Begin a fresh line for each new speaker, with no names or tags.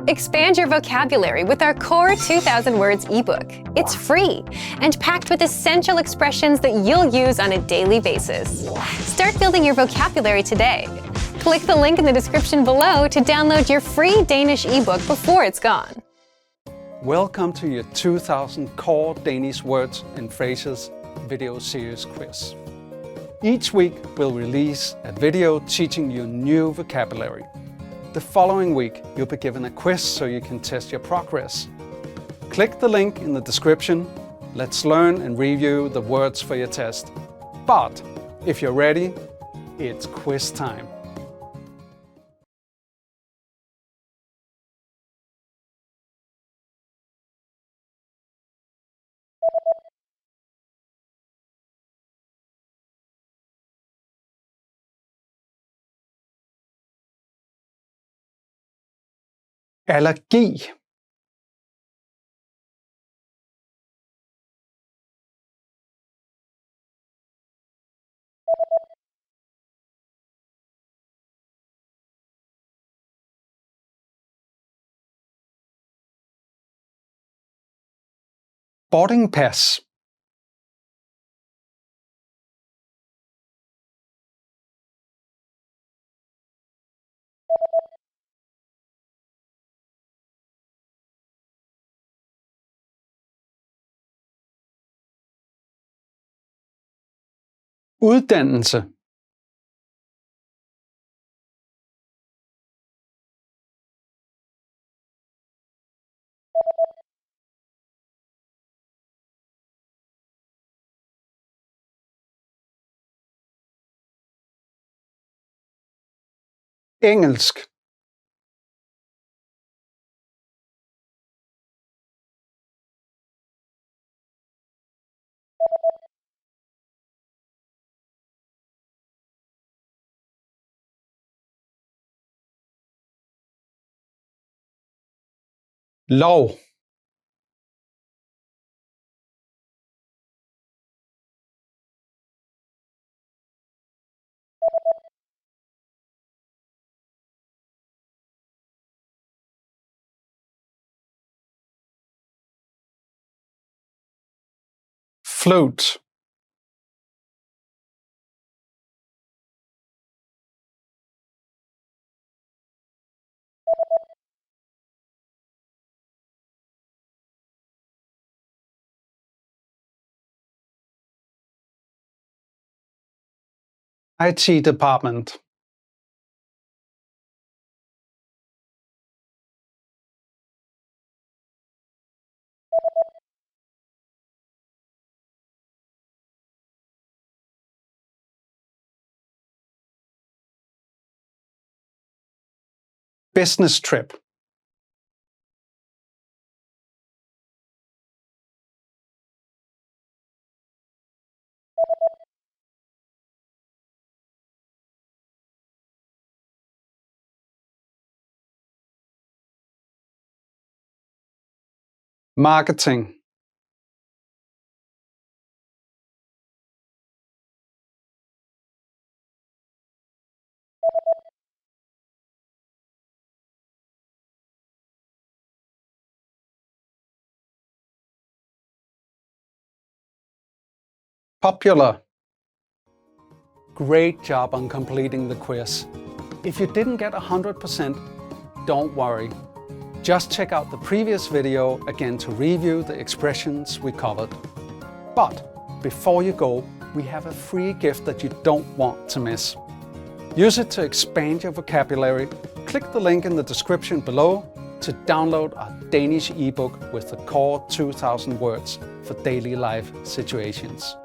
Expand your vocabulary with our Core 2000 Words ebook. It's free and packed with essential expressions that you'll use on a daily basis. Start building your vocabulary today. Click the link in the description below to download your free Danish ebook before it's gone.
Welcome to your 2000 Core Danish Words and Phrases video series quiz. Each week we'll release a video teaching you new vocabulary. The following week you'll be given a quiz so you can test your progress. Click the link in the description. Let's learn and review the words for your test. But if you're ready, it's quiz time. Allergi. Boarding pass. Uddannelse. Engelsk. Lov. Float. IT department. Business trip. Marketing. Popular. Great job on completing the quiz. If you didn't get 100%, don't worry. Just check out the previous video again to review the expressions we covered. But before you go, we have a free gift that you don't want to miss. Use it to expand your vocabulary. Click the link in the description below to download our Danish ebook with the Core 2000 Words for daily life situations.